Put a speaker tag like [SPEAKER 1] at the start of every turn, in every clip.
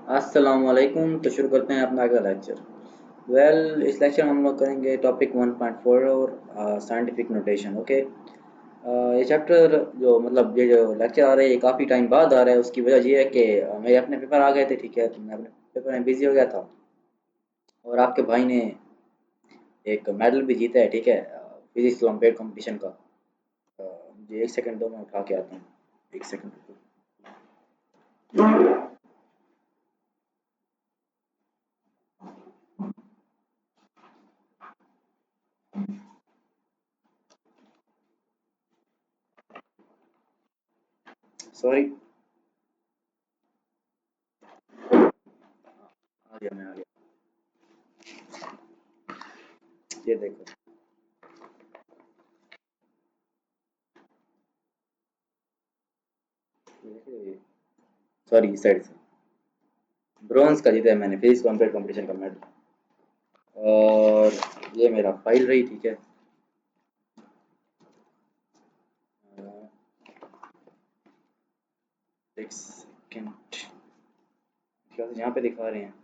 [SPEAKER 1] अस्सलामुअलैकुम। तो शुरू करते हैं अपना अगला लेक्चर। इस लेक्चर में हम लोग करेंगे टॉपिक 1.4 और साइंटिफिक नोटेशन। ओके। ये चैप्टर जो मतलब ये जो लेक्चर आ रहा है ये काफ़ी टाइम बाद आ रहा है। उसकी वजह ये है कि मेरे अपने पेपर आ गए थे, ठीक है, तो मैं अपने पेपर में बिजी हो गया था। और आपके भाई ने एक मेडल भी जीता है, ठीक है, फिजिक्स ओलंपियाड कंपटीशन का। मुझे एक सेकंड दो, मैं उठा के आता हूँ। एक सेकंड। सॉरी। आ गया, मैं आ गया। ये देखो। सॉरी, इस साइड से ब्रॉन्ज का जीता है मैंने फिजिक्स ओलंपियाड कंपटीशन का मेडल। और ये मेरा फाइल रही, ठीक है। एक सेकेंड। क्या यहाँ पे दिखा रहे हैं?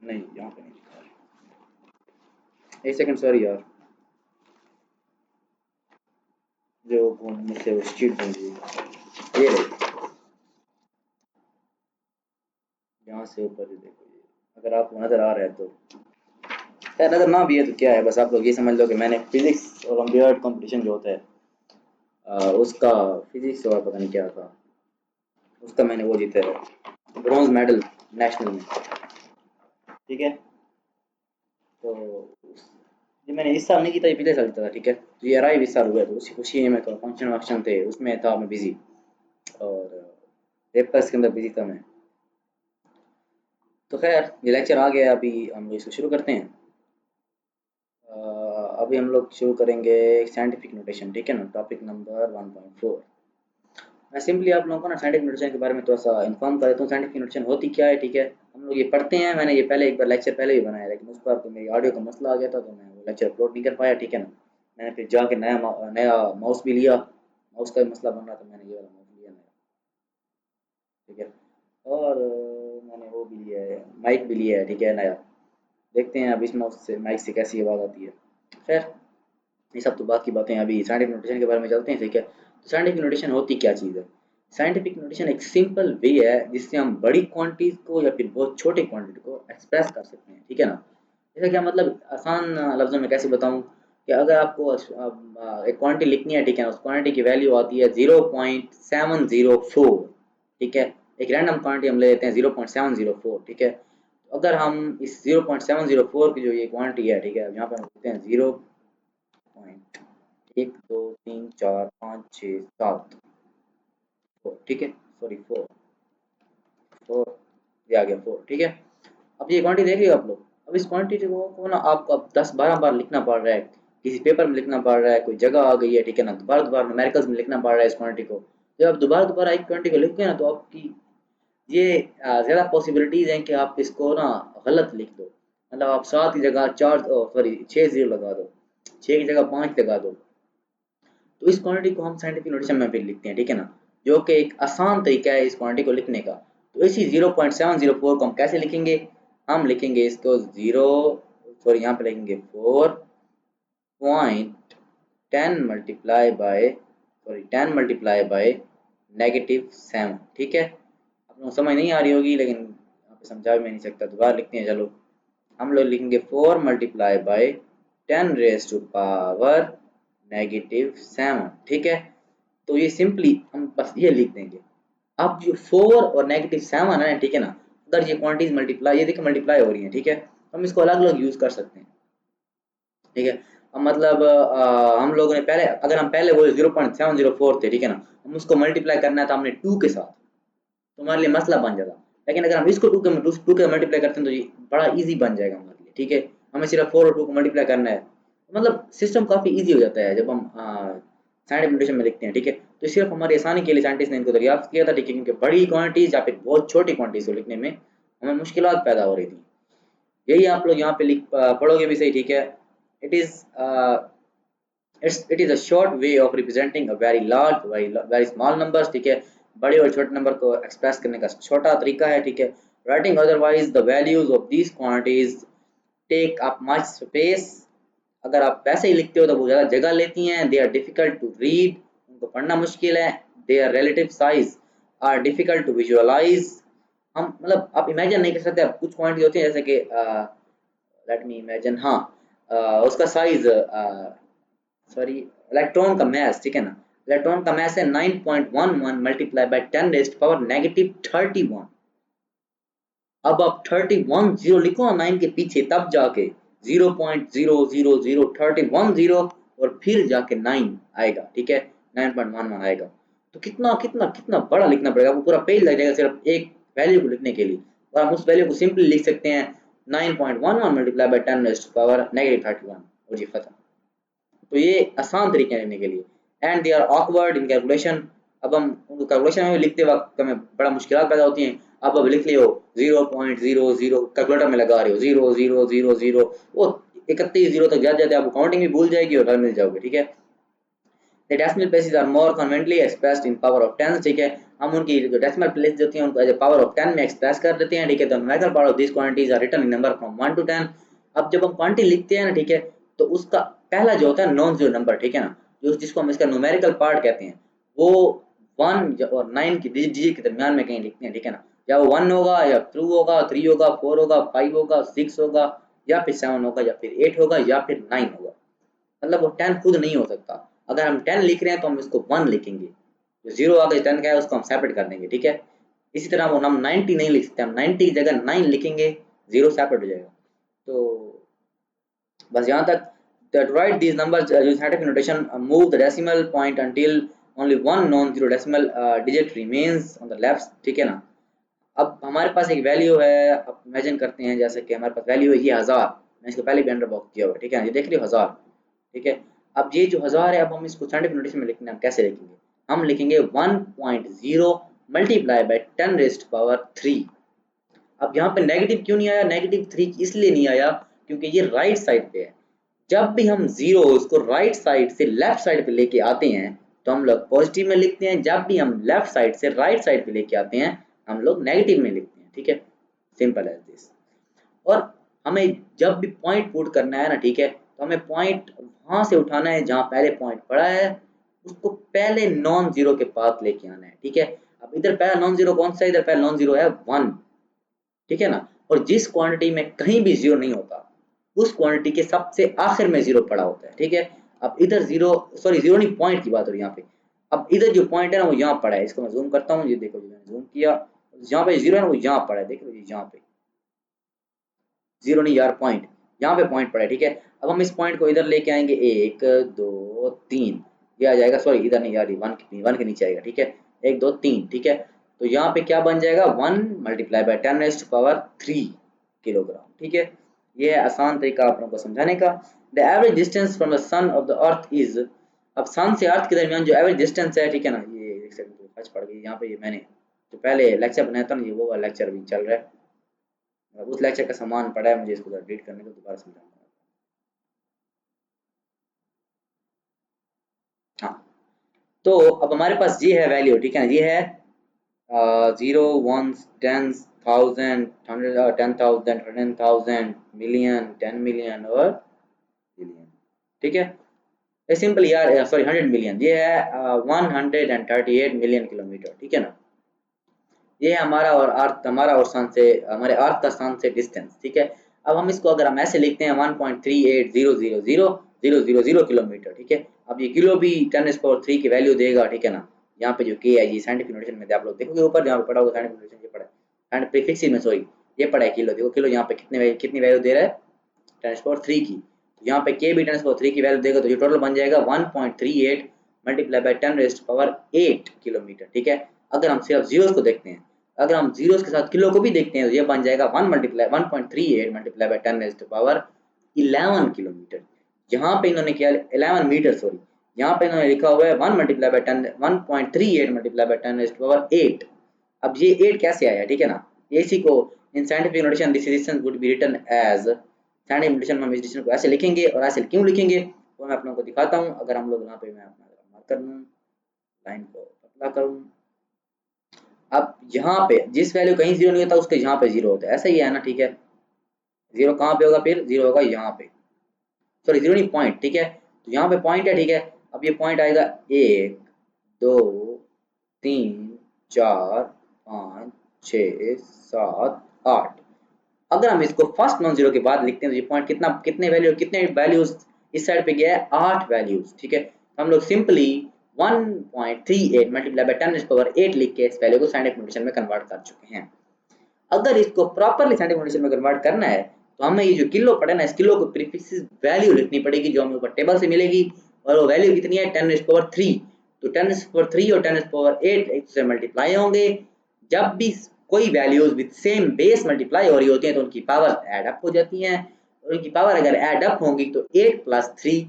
[SPEAKER 1] नहीं, यहाँ पे नहीं दिखा रहे। एक सेकंड, सॉरी यार। जो घूमने से वो शीट बन गई। ये रही। यहाँ से ऊपर ये देखो, ये अगर आपको नजर आ रहा है तो। खैर नजर ना भी है तो क्या है, बस आप लोग ये समझ लो कि मैंने फिजिक्स ओलंपियाड कंपटीशन जो होता है उसका फिजिक्स और पता नहीं क्या था, उसका मैंने वो जीता है, ब्रॉन्ज मेडल, नेशनल में। ठीक है। तो ये मैंने इस साल नहीं जीता, ये पिछले साल जीता था, ठीक है। तो ये अराइव इस साल हुआ, तो उसी खुशी में तो फंक्शन वंक्शन थे, उसमें था मैं बिजी। और पेपर्स के अंदर बिजी था मैं। तो खैर ये लेक्चर आ गया, अभी हम लोग इसको शुरू करते हैं। अ, अभी हम लोग शुरू करेंगे साइंटिफिक नोटेशन, ठीक है ना, टॉपिक नंबर 1.4। मैं सिंपली आप लोगों को ना साइंटिफिक नोटेशन के बारे में थोड़ा सा इन्फॉर्म कर देता हूँ। साइंटिफिक नोटेशन होती क्या है, ठीक है। हम लोग ये पढ़ते हैं, मैंने ये पहले एक बार लेक्चर पहले भी बनाया, लेकिन उस पर तो मेरी ऑडियो का मसला आ गया था, तो मैं वो लेक्चर अपलोड नहीं कर पाया, ठीक है ना। मैंने फिर जाके नया माउस भी लिया। माउस का भी मसला बन रहा था, मैंने ये वाला माउस लिया नया, ठीक है। और मैंने वो भी लिया है, माइक भी लिया है, ठीक है, नया। देखते हैं अब इस माउस से, माइक से कैसी आवाज़ आती है। खैर ये सब तो बात की बातें हैं, अभी साइंटिफिक नोटेशन के बारे में चलते हैं, ठीक है। तो साइंटिफिक नोटेशन होती क्या चीज़ है? साइंटिफिक नोटेशन एक सिंपल वे है जिससे हम बड़ी क्वांटिटीज को या फिर बहुत छोटी क्वांटिटी को एक्सप्रेस कर सकते हैं, ठीक है ना। जैसे क्या मतलब, आसान लफ्ज़ों में कैसे बताऊं कि अगर आपको एक क्वांटिटी लिखनी है, ठीक है ना, उस क्वांटिटी की वैल्यू आती है 0.704, ठीक है। एक रैंडम क्वांटिटी हम ले लेते हैं 0.704, ठीक है। तो अगर हम इस 0.704 की जो ये क्वांटिटी है, ठीक है, यहाँ पर हम लिखते हैं 0.1 2 3 4 5 6 7, ठीक है, सॉरी 4, 4, ये आ गया 4, ठीक है। अब ये क्वांटिटी देख लियो आप लोग। अब इस क्वांटिटी को ना आपको अब 10-12 बार लिखना पड़ रहा है, किसी पेपर में लिखना पड़ रहा है, कोई जगह आ गई है, ठीक है ना, दोबारा दोबारा न्यूमेरिकल्स में लिखना पड़ रहा है इस क्वांटिटी को। जब आप दोबारा दोबारा एक क्वांटिटी को लिखते हैं ना, तो आपकी ये ज़्यादा पॉसिबिलिटीज़ हैं कि आप इसको ना गलत लिख दो। मतलब आप 7 की जगह 4, सॉरी 6 ज़ीरो लगा दो, 6 की जगह 5 लगा दो। तो इस क्वांटिटी को हम साइंटिफिक नोटेशन में फिर लिखते हैं, ठीक है ना, जो कि एक आसान तरीका है इस क्वांटिटी को लिखने का। तो इसी 0.704 को हम कैसे लिखेंगे? हम लिखेंगे इसको जीरो, सॉरी यहाँ पे लिखेंगे 4.10 multiply by, sorry 10 multiply by -7, ठीक है। आप लोगों को समझ नहीं आ रही होगी, लेकिन यहाँ पे समझा भी मैं नहीं सकता, दोबारा लिखते हैं चलो। हम लोग लिखेंगे 4 multiply by 10 raise to power -7, ठीक है। तो ये सिंपली हम बस ये लिख देंगे। अब जो 4 और -7 है, ठीक है ना, अगर ये क्वांटिटीज मल्टीप्लाई, ये देखिए मल्टीप्लाई हो रही है, ठीक है, हम इसको अलग अलग यूज कर सकते हैं, ठीक है। अब मतलब हम लोगों ने पहले, अगर हम पहले वो 0.704 थे, ठीक है ना, हम उसको मल्टीप्लाई करना था हमने 2 के साथ, तो हमारे लिए मसला बन जाता। लेकिन अगर हम इसको 2 के मल्टीप्लाई करते हैं तो ये बड़ा ईजी बन जाएगा हमारे लिए, ठीक है। हमें सिर्फ 4 और 2 को मल्टीप्लाई करना है, मतलब सिस्टम काफ़ी ईजी हो जाता है जब हम साइंटिफिक नोटेशन में लिखते हैं, ठीक है। तो सिर्फ हमारी आसानी के लिए साइंटिस्ट ने इनको दरियाफ्त किया था, ठीक है, क्योंकि बड़ी क्वांटिटीज या फिर बहुत छोटी क्वांटिटीज को लिखने में हमें मुश्किलात पैदा हो रही थी। यही आप लोग यहाँ पे लिख पढ़ोगे भी सही, ठीक है। It is it is a short way of representing a very large, very small numbers, ठीक है। बड़े और छोटे नंबर को एक्सप्रेस करने का छोटा तरीका है, ठीक है। Writing otherwise the values of these quantities take up much space. अगर आप वैसे ही लिखते हो तो वो ज़्यादा जगह लेती हैं। They are difficult to read, उनको पढ़ना मुश्किल है। They are relative size are difficult to visualise. हम मतलब आप इमेजिन नहीं कर सकते। आप कुछ क्वांटिटी होती है जैसे कि लेट मी इमेजिन, हाँ, उसका साइज, सॉरी, इलेक्ट्रॉन का मास, ठीक है ना, इलेक्ट्रॉन का मास है 9.11 multiply by 10 raised power negative 31। अब आप 31 जीरो लिखो ना 9 के पीछे, तब जाके 0.00031 और फिर जाके 9 आएगा, ठीक है, 9.11 आएगा। तो कितना कितना कितना बड़ा लिखना पड़ेगा, आपको पूरा पेज लग जाएगा सिर्फ एक वैल्यू को लिखने के लिए। और हम उस वैल्यू को सिंपली लिख सकते हैं 9.11 multiply by 10 raised power negative 31 और ये खत्म। तो ये आसान तरीके हैं लिखने के लिए। And they are awkward in calculation. अब हम उनको कैलकुलेशन में लिखते वक्त हमें बड़ा मुश्किल पैदा होती हैं। अब लिख लियो 0.00 कैलकुलेटर में लगा रहे हो 0.000 वो 31 जीरो तक जाते आपको काउंटिंग भी भूल जाएगी और मिल जाओगे, ठीक है। The decimal places are more conveniently expressed in power of 10, ठीक है। हम उनकी जो डेसिमल प्लेस होती हैं उनको एज ए पावर ऑफ 10 में एक्सप्रेस कर देते हैं, ठीक है। The numerical part of this quantities are written in number from 1 to 10। अब जब हम क्वांटिटी लिखते हैं ना, ठीक है, तो उसका पहला जो होता है नॉन जीरो नंबर, ठीक है ना, जो जिसको हम इसका न्यूमेरिकल पार्ट कहते हैं, वो 1 और 9 की डिजिट के दरमियान में कहीं लिखते हैं, ठीक है ना। या वो 1 होगा या 2 होगा, 3 होगा, 4 होगा, 5 होगा, 6 होगा, या फिर 7 होगा, या फिर 8 होगा, या फिर 9 होगा। मतलब वो 10 खुद नहीं हो सकता। अगर हम 10 लिख रहे हैं तो हम इसको 1 लिखेंगे, जो जीरो आगे 10 का है उसको हम सेपरेट कर देंगे, ठीक है। इसी तरह वो हम 90 नहीं लिख सकते, हम 90 की जगह 9 लिखेंगे, जीरो सेपरेट हो जाएगा। तो बस यहाँ तक। that write these numbers using scientific notation, move the decimal point until only one non-zero decimal digit remains on the left, ठीक है ना। अब हमारे पास एक वैल्यू है, अब इमेजिन करते हैं जैसे कि हमारे पास वैल्यू है ये 1000। मैं इसको पहले भी अंडर बॉक्स किया हुआ है, ठीक है, ये देख रहे हो 1000, ठीक है। अब ये जो 1000 है, अब हम इसको साइंटिफिक नोटेशन में लिखना है, हम कैसे लिखेंगे, हम लिखेंगे 1.0 मल्टीप्लाई बाय 10 रेज़्ड पावर 3। अब यहाँ पे नेगेटिव क्यों नहीं आया, नेगेटिव 3 इसलिए नहीं आया क्योंकि ये राइट साइड पे है। जब भी हम जीरो उसको राइट साइड से लेफ्ट साइड पे लेके आते हैं तो हम लोग पॉजिटिव में लिखते हैं, जब भी हम लेफ्ट साइड से राइट साइड पे लेके आते हैं हम लोग नेगेटिव में लिखते हैं, ठीक है। Simple as this. और हमें जब भी पॉइंट पुट करना है ना, ठीक है, तो हमें पॉइंट वहां से उठाना है जहां पहले पॉइंट पड़ा है, उसको पहले नॉन जीरो के पास लेके आना है, ठीक है। अब इधर पहला नॉन जीरो कौन सा है, इधर पहला नॉन जीरो है 1, ठीक है ना। और जिस क्वांटिटी में कहीं भी जीरो नहीं होता उस क्वांटिटी के सबसे आखिर में जीरो पड़ा होता है, ठीक है। अब इधर जीरो, सॉरी जीरो नहीं, पॉइंट की बात हो रही है यहाँ पे। अब इधर जो पॉइंट है ना वो यहाँ पड़ा है, इसको मैं जूम करता हूँ, ये देखो जो मैंने जूम किया, जहाँ पे जीरो है ना वो यहाँ पड़ा है, देखो ये यहाँ पे जीरो नहीं यार, पॉइंट, यहाँ पे पॉइंट पड़ा है, ठीक है। अब हम इस पॉइंट को इधर लेके आएंगे 1 2 3, ये आ जाएगा, सॉरी इधर नहीं यार, ये 1 के नीचे आएगा, ठीक है, 1 2 3, ठीक है। तो यहाँ पे क्या बन जाएगा 1 multiply by 10 raised power 3 kilogram, ठीक है। ये है आसान तरीका आप लोगों को समझाने का। The average distance from the son of the earth is, अब सन से अर्थ के दरमियान जो एवरेज डिस्टेंस है, ठीक है ना, ये एक सेकंड फर्स्ट पड़ गई यहाँ पे, ये मैंने जो पहले लेक्चर बनाया था ना, ये वो वाला लेक्चर अभी चल रहा है, उस लेक्चर का सामान पड़ा है, मुझे इसको रीड करने को दोबारा समझाऊंगा। हाँ, तो अब हमारे पास ये है वैल्यू, ठीक है, ये है 0 1 10 1000 100 10,000 100,000 मिलियन 10 मिलियन और बिलियन, ठीक है। ये सिंपल यार, सॉरी 100 मिलियन, ये है 138 मिलियन किलोमीटर, ठीक है ना। ये हमारा और अर्थ, हमारा और सन से, हमारे अर्थ का सन से डिस्टेंस, ठीक है। अब हम इसको अगर हम ऐसे लिखते हैं 1.38000000 किलोमीटर, ठीक है। अब ये किलो भी 10⁻³ की वैल्यू देगा, ठीक है ना। यहाँ पे जो के है ये साइंटिफिक नोटेशन में आप लोग देखोगे ऊपर जहाँ पे पड़ा होगा साइंटिफिक नोटेशन, ये पड़ा है एंड प्रीफिक्स में, सॉरी ये पड़ा है किलो, देखो किलो यहाँ पे कितनी वैल्यू दे रहा है 10⁻³ की। तो यहाँ पे के भी 10⁻³ की वैल्यू देगा, तो ये टोटल बन जाएगा 1.38 मल्टीप्लाई बाय 10⁻8 किलोमीटर, ठीक है। अगर हम सिर्फ जीरोस को देखते हैं, अगर हम जीरोस के साथ किलो को भी देखते हैं तो ये बन जाएगा 1.38 मल्टीप्लाई बाय 10⁻11 किलोमीटर। यहाँ पे इन्होंने किया 11 मीटर, सॉरी यहाँ पे इन्होंने लिखा हुआ है 1 मल्टीप्लाई बाय 10 1.38 मल्टीप्लाई बाय 10⁻8। अब ये 8 कैसे आया, ठीक है ना। इसी को in scientific notation this distance would be written as, scientific notation में हम इस डिस्टेंस को ऐसे लिखेंगे, और ऐसे क्यों लिखेंगे वो मैं आप लोगों को दिखाता हूँ। अगर हम लोग यहाँ पे मैं अपना मार्कर लूँ, लाइन को पतला करूँ, अब यहाँ पे जिस वैल्यू कहीं जीरो नहीं होता उसके यहाँ पे जीरो होता है, ऐसा ही है ना, ठीक है। जीरो कहाँ पे होगा, फिर जीरो होगा यहाँ पे, सॉरी जीरो नहीं पॉइंट, ठीक है। तो यहाँ पे पॉइंट है, ठीक है। अब ये पॉइंट आएगा 1 2 3 4 5 6 7 8। अगर हम इसको फर्स्ट नॉन जीरो के बाद लिखते हैं तो ये पॉइंट कितना, कितने वैल्यूज इस साइड पे गया है, 8 वैल्यूज, ठीक है। तो हम लोग सिंपली 1.38 मल्टीप्लाई बाय 10⁻8 लिख के इस वैल्यू को साइंटिफिक नोटेशन में कन्वर्ट कर चुके हैं। अगर इसको प्रॉपरली साइंटिफिक नोटेशन में कन्वर्ट करना है तो हमें ये जो किलो पड़े ना, इस किलो को प्रीफिक्स वैल्यू लिखनी पड़ेगी जो हमें ऊपर टेबल से मिलेगी, और वो वैल्यू कितनी है, 10⁻3। तो 10⁻3 और 10⁻8 एक दूसरे मल्टीप्लाई होंगे। जब भी कोई values with same base multiply हो रही होती हैं तो उनकी पावर ऐड अप हो जाती हैं, और उनकी पावर अगर ऐड अप होंगी तो 8 + 3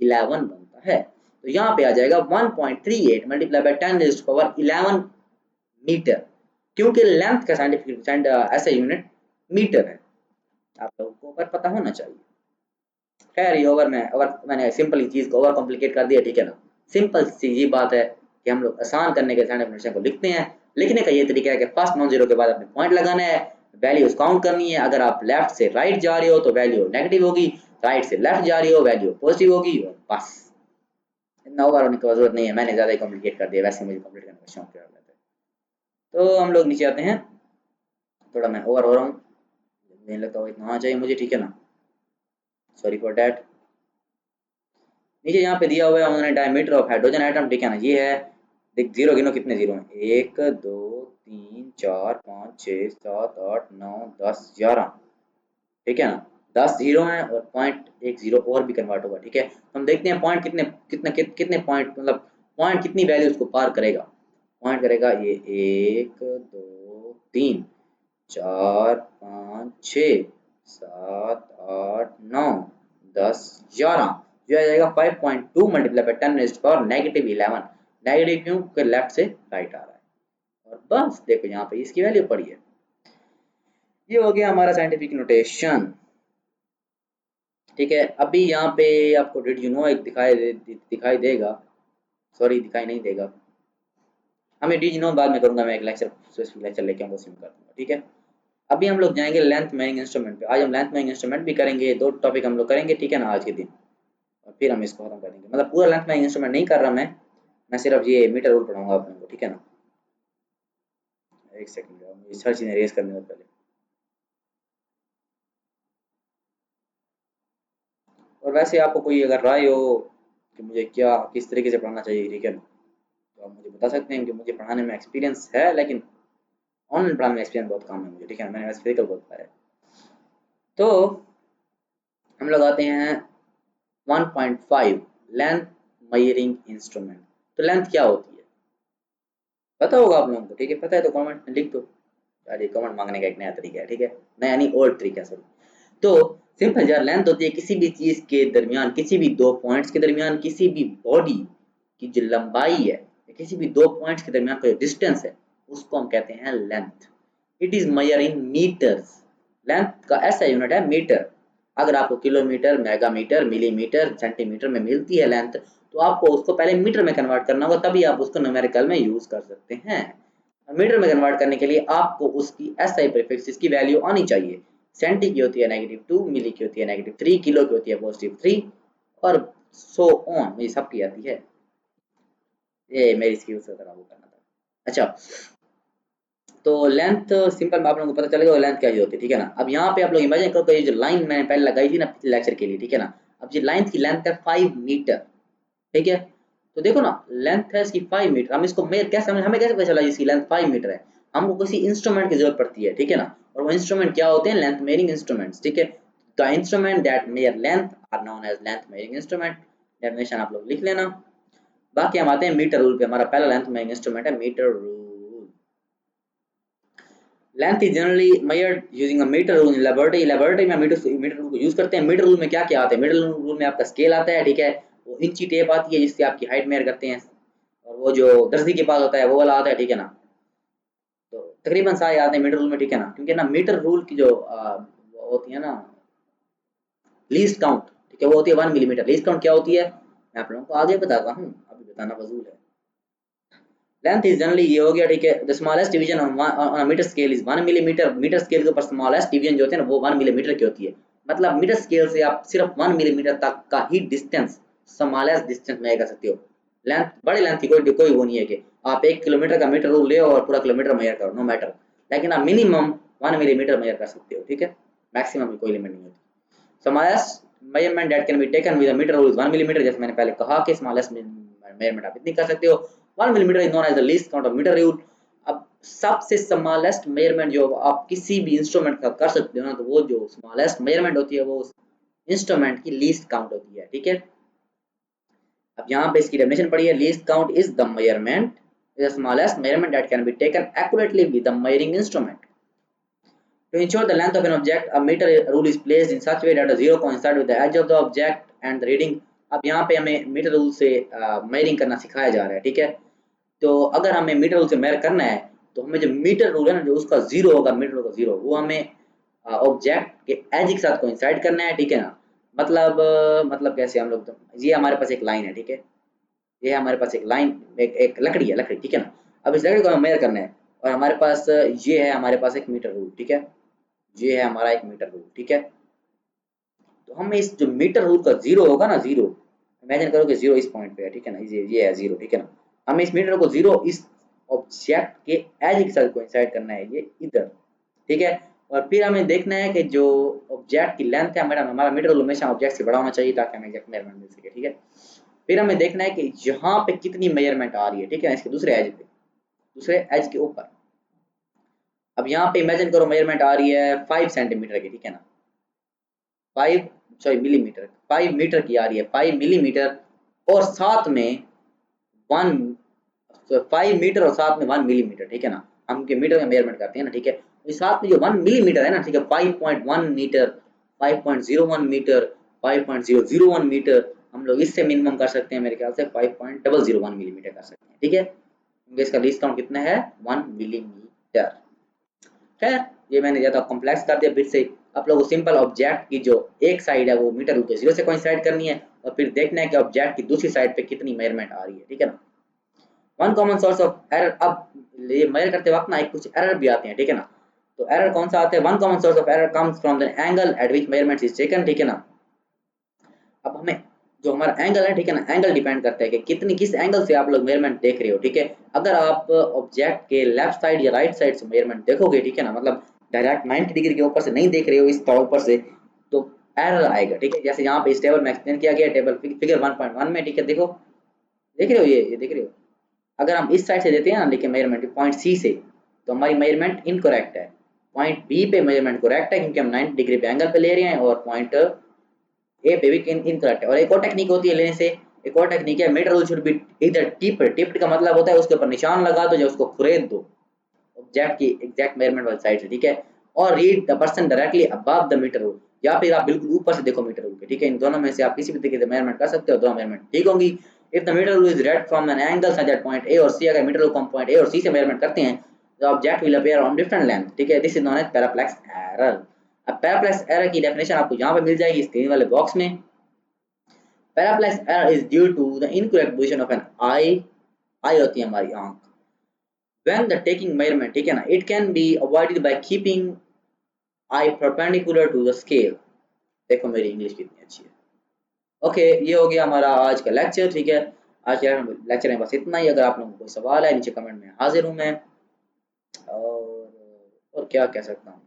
[SPEAKER 1] 11 बनता है। तो यहाँ पे आ जाएगा 1.38 मल्टीप्लाई बाय 10⁻11 मीटर, क्योंकि लेंथ का साइंटिफिक ऐसा यूनिट मीटर है, आप लोगों को अगर पता होना चाहिए। खैर ये मैंने सिंपल चीज को ओवर कॉम्प्लिकेट कर दिया, ठीक है ना। सिंपल सी ये बात है कि हम लोग आसान करने के साइंटिफिक नोटेशन को लिखते हैं। लिखने का ये तरीका है कि फर्स्ट नॉन जीरो के बाद अपने पॉइंट लगाना है, वैल्यूज काउंट करनी है। अगर आप लेफ्ट से राइट जा रहे हो तो वैल्यू नेगेटिव होगी, राइट से लेफ्ट जा रही हो वैल्यू पॉजिटिव होगी, और बस इतना ओवर होने की जरूरत नहीं है। मैंने ज्यादा ही कॉम्प्लिकेट कर दिया, वैसे मुझे कॉम्प्लीट करने का शौक है। तो हम लोग नीचे आते हैं, थोड़ा मैं ओवर हो रहा हूँ, मुझे लगता है इतना होना चाहिए मुझे, ठीक है ना, सॉरी फॉर डैट। नीचे यहाँ पे दिया हुआ है उन्होंने डायमीटर ऑफ हाइड्रोजन एटम, ठीक है ना। ये है, देख जीरो गिनो कितने जीरो हैं, 1 2 3 4 5 6 7 8 9 10 11, ठीक है ना। 10 जीरो हैं और पॉइंट एक जीरो और भी कन्वर्ट होगा, ठीक है। हम देखते हैं पॉइंट कितने पॉइंट, मतलब पॉइंट कितनी वैल्यू उसको पार करेगा। पॉइंट करेगा ये 1 2 3 4 5 6 7 8 9 10 11, जो आ जाएगा 5.2 मल्टीप्लाई बाय 10⁻11। नेगेटिव क्यों, क्योंकि लेफ्ट से राइट आ रहा है। और बस देखो यहाँ पे इसकी वैल्यू पड़ी है। ये हो गया हमारा साइंटिफिक नोटेशन, ठीक है। अभी यहाँ पे आपको डिड यू नो एक दिखाई देगा, सॉरी दिखाई नहीं देगा, हमें डिड यू नो बाद में करूंगा, मैं एक लेक्चर स्पेसिफिक लेक्चर लेके हम उसी में कर दूंगा, ठीक है। अभी हम लोग जाएंगे लेंथ मेजरिंग इंस्ट्रूमेंट पे। आज हम लेंथ मेजरिंग इंस्ट्रूमेंट भी करेंगे, दो टॉपिक हम लोग करेंगे, ठीक है ना, आज के दिन। और फिर हम इसको खत्म कर देंगे, मतलब पूरा लेंथ मेजरिंग इंस्ट्रूमेंट नहीं कर रहा मैं सिर्फ ये मीटर रूल पढ़ाऊंगा आप लोगों को, ठीक है ना। एक सेकंड, मुझे सर्च चीजें रेज करने से पहले। और वैसे आपको कोई अगर राय हो कि मुझे क्या किस तरीके से पढ़ाना चाहिए, ठीक है ना, तो आप मुझे बता सकते हैं कि मुझे पढ़ाने में एक्सपीरियंस है, लेकिन ऑनलाइन पढ़ाने में एक्सपीरियंस बहुत कम है मुझे, ठीक है ना। मैंने वैसे फिजिकल बहुत पढ़ा है। तो हम लोग आते हैं 1.5 लेंथ मेजरिंग इंस्ट्रूमेंट। तो लेंथ क्या होती है पता होगा आप लोगों को, ठीक है। पता है तो कमेंट में लिख दो यार, ये कमेंट मांगने का एक नया तरीका है, ठीक है, नया नहीं ओल्ड तरीका, सॉरी। तो सिंपल यार, लेंथ होती है किसी भी चीज के दरमियान, किसी भी दो पॉइंट्स के दरमियान, किसी भी बॉडी की जो लंबाई है, किसी भी दो पॉइंट्स के दरमियान का जो डिस्टेंस है, उसको हम कहते हैं length. It is measure in metres. Length का ऐसा यूनिट है मीटर। अगर आपको किलोमीटर, मेगामीटर, मिलीमीटर, सेंटीमीटर में मिलती है लेंथ, तो आपको उसको पहले मीटर में कन्वर्ट करना होगा, तभी आप उसको न्यूमेरिकल में यूज कर सकते हैं। मीटर में कन्वर्ट करने के लिए आपको उसकी एसआई प्रीफिक्स की वैल्यू आनी चाहिए। सेंटी की होती है -2, मिली की होती है -3, किलो की होती है +3, और सो ऑन, मुझे सबकी आती है। ये मेरी स्किल से थोड़ा वो करना था। अच्छा, तो लेंथ सिंपल आप लोगों को पता चलेगा लेंथ क्या होती है, ठीक है ना। अब यहाँ पे आप लोग इमेजिन करो, ये जो लाइन मैंने पहले लगाई थी ना पिछले लेक्चर के लिए, ठीक है ना। अब ये लाइन की लेंथ है 5 मीटर, ठीक है। तो देखो ना, लेंथ है इसकी 5 मीटर। हम इसको मेजर कैसे, हमें कैसे पता चला इसकी लेंथ 5 मीटर है। हमको किसी इंस्ट्रूमेंट की जरूरत पड़ती है, ठीक है ना। और वो इंस्ट्रूमेंट क्या होते हैं, लेंथ मेजरिंग इंस्ट्रूमेंट्स, ठीक है। The instrument that measure length are known as length measuring instrument. Definition आप लोग लिख लेना। बाकी हम आते हैं मीटर रूल पे। हमारा पहला लेंथ मेजरिंग इंस्ट्रूमेंट है metre rule. Length is generally measured using a metre rule in laboratory. Laboratory में मीटर रूल को यूज करते हैं। मीटर रूल में क्या क्या आता है, मीटर रूल में आपका स्केल आता है, ठीक है। वो इंची टेप आती है जिससे आपकी हाइट मेजर करते हैं, और वो जो दर्जी के पास होता है वो वाला आता है, ठीक है ना। तो तकरीबन सारे आते हैं मीटर रूल में, ठीक है ना। क्योंकि ना मीटर रूल की जो वो होती है ना लीस्ट काउंट, ठीक है, वो होती है 1 मिलीमीटर। लीस्ट काउंट क्या होती है मैं आप लोगों को आगे बताता हूँ, अभी बताना फजूल है। लेंथ इज जनरली ये हो गया, ठीक है। The smallest division on metre scale is 1 millimetre. Metre scale के ऊपर स्मॉलेस्ट डिवीजन जो होते हैं ना वो 1 मिलीमीटर की होती है। मतलब मीटर स्केल से आप सिर्फ 1 मिलीमीटर तक का ही डिस्टेंस, स्मॉलेस्ट डिस्टेंस मेजर कर सकते हो। लेंथ, बड़े लेंथ की कोई वो नहीं है कि आप 1 किलोमीटर का मीटर रूल ले और पूरा किलोमीटर मेजर करो, नो मैटर। लेकिन आप मिनिमम 1 मिलीमीटर मेजर कर सकते हो, ठीक है। मैक्सिमम की कोई लिमिट नहीं होती। Smallest measurement that can be taken with a metre rule is 1 millimetre. जैसे मैंने पहले कहा कि स्मॉलेस्ट मेजरमेंट आप इतनी कर सकते हो। 1 millimetre is known as the least count of metre rule. अब सबसे स्मॉलेस्ट मेजरमेंट जो आप किसी भी इंस्ट्रूमेंट का कर सकते हो ना, तो वो जो स्मॉलेस्ट मेजरमेंट होती है वो इंस्ट्रूमेंट की लीस्ट काउंट होती है, ठीक है। अब यहाँ पे इसकी डेफिनेशन पढ़ी है, least count is the measurement, is the smallest measurement that can be taken accurately with the measuring instrument. To ensure the length of an object, a meter rule is placed in such a way that the zero coincide with the edge of the object and the reading. अब यहाँ पे हमें metre rule से measuring करना सिखाया जा रहा है, ठीक है। तो अगर हमें मीटर रूल से मेजर करना है तो हमें जो मीटर रूल है ना, जो उसका जीरो होगा, मीटर रूल का जीरो, वो हमें ऑब्जेक्ट के एज के साथ कोइंसाइड करना है, ठीक है ना। मतलब मतलब कैसे हम लोग, तो ये हमारे पास एक लाइन है, ठीक है। ये हमारे पास एक लाइन, एक लकड़ी है, लकड़ी, ठीक है ना। अब इस लकड़ी को हमें मेजर करना है और हमारे पास ये है, हमारे पास एक मीटर रूल, ठीक है। ये है हमारा एक मीटर रूल, ठीक है। तो हम इस जो मीटर रूल का जीरो होगा ना, जीरो, इमेजिन करो कि जीरो इस पॉइंट पे है, ठीक है ना। ये है जीरो, ठीक है ना। हमें इस मीटर को जीरो इस ऑब्जेक्ट के एज के साथ कोइंसाइड करना है, ये इधर, ठीक है। और फिर हमें देखना है कि जो ऑब्जेक्ट की लेंथ है, हमारा मीटर रूल हमेशा ऑब्जेक्ट से बड़ा होना चाहिए ताकि हमें एग्जैक्ट मेजरमेंट मिल सके, ठीक है। फिर हमें देखना है कि यहाँ पे कितनी मेजरमेंट आ रही है, ठीक है, इसके दूसरे एज पे, दूसरे एज के ऊपर। अब यहाँ पे इमेजिन करो मेजरमेंट आ रही है 5 सेंटीमीटर की, ठीक है ना। 5, सॉरी मिलीमीटर, 5 मीटर की आ रही है, 5 मिलीमीटर, और साथ में 1, 5 मीटर और साथ में 1 मिलीमीटर, ठीक है ना। हम के मीटर में मेजरमेंट करते हैं ना, ठीक है। तो साथ में जो 1 मिलीमीटर है ना, ठीक है, 5.1 मीटर, 5.01 मीटर, 5.001 मीटर, हम लोग इससे मिनिमम कर सकते हैं मेरे ख्याल से 5.001 मिलीमीटर कर सकते हैं, ठीक है। क्योंकि इसका लीस्ट काउंट कितना है, 1 मिलीमीटर। खैर, ये मैंने ज़्यादा कॉम्प्लेक्स कर दिया फिर से। आप लोगों को सिंपल ऑब्जेक्ट की जो एक साइड है वो मीटर रूल के जीरो से कोइंसाइड करनी है और फिर देखना है कि ऑब्जेक्ट की दूसरी साइड पे कितनी मेजरमेंट आ रही है, ठीक है ना। One common source of error, अब ये मेजर करते वक्त ना एक कुछ एरर भी आते हैं, ठीक है ना। तो एरर कौन सा आता है, one common source of error comes from the angle eight which measurement is taken, ठीक है ना। अब हमें जो हमारा एंगल है, ठीक है ना, एंगल डिपेंड करता है कि कितनी किस एंगल से आप लोग मेजरमेंट देख रहे हो, ठीक है। अगर आप ऑब्जेक्ट के लेफ्ट साइड या राइट साइड से मेजरमेंट देखोगे, ठीक है ना, मतलब डायरेक्ट 90 डिग्री के ऊपर से नहीं देख रहे हो, इस ऊपर से, तो एरर आएगा, ठीक है। जैसे यहाँ पे इस टेबल में एक्सप्लेन किया गया, टेबल फिगर 1.1 में, ठीक है। देखो, देख रहे हो, ये देख रहे हो। अगर हम इस साइड से देते हैं ना, देखिए मेजरमेंट पॉइंट सी से, तो हमारी मेजरमेंट इनकरेक्ट है। पॉइंट बी पे मेजरमेंट करेक्ट है क्योंकि हम 90 डिग्री पे एंगल पे ले रहे हैं, और पॉइंट ए पे भी इनकरेक्ट है। और एक और टेक्निक होती है लेने से, एक और टेक्निक है, मीटर रूल शुड बी इधर टिप्ड। टिप्ड का मतलब होता है उसके ऊपर निशान लगा दो, जो उसको खुरेद दो ऑब्जेक्ट की एग्जैक्ट मेजरमेंट वाली साइड से, ठीक है। और read the person directly above the metre rule, या फिर आप बिल्कुल ऊपर से देखो मीटर रूल के, ठीक है। इन दोनों में से आप किसी भी तरीके से मेजरमेंट कर सकते हो, दोनों मेजरमेंट ठीक होंगी। If the metre rule is read from an angle such that point A और सी, अगर मीटर रूल को हम पॉइंट ए और सी से मेजरमेंट करते हैं, the object will appear on different length, ठीक है। This is known as parallax error. अब पैराप्लेक्स एरर की डेफिनेशन आपको यहाँ पे मिल जाएगी स्क्रीन वाले बॉक्स में। Parallax error is due to the incorrect position of an eye, eye होती है हमारी आंख, when the taking measurement, ठीक है ना, it can be avoided by keeping eye perpendicular to the scale। देखो मेरी इंग्लिश कितनी अच्छी है। ओके, ये हो गया हमारा आज का लेक्चर, ठीक है। आज के लेक्चर में बस इतना ही। अगर आप लोगों को कोई सवाल है नीचे कमेंट में हाजिर हूँ मैं। और क्या कह सकता हूँ,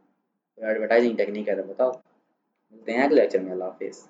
[SPEAKER 1] एडवर्टाइजिंग टेक्निक है तो बताओ। मिलते हैं अगले लेक्चर में। अल्लाह हाफिज़।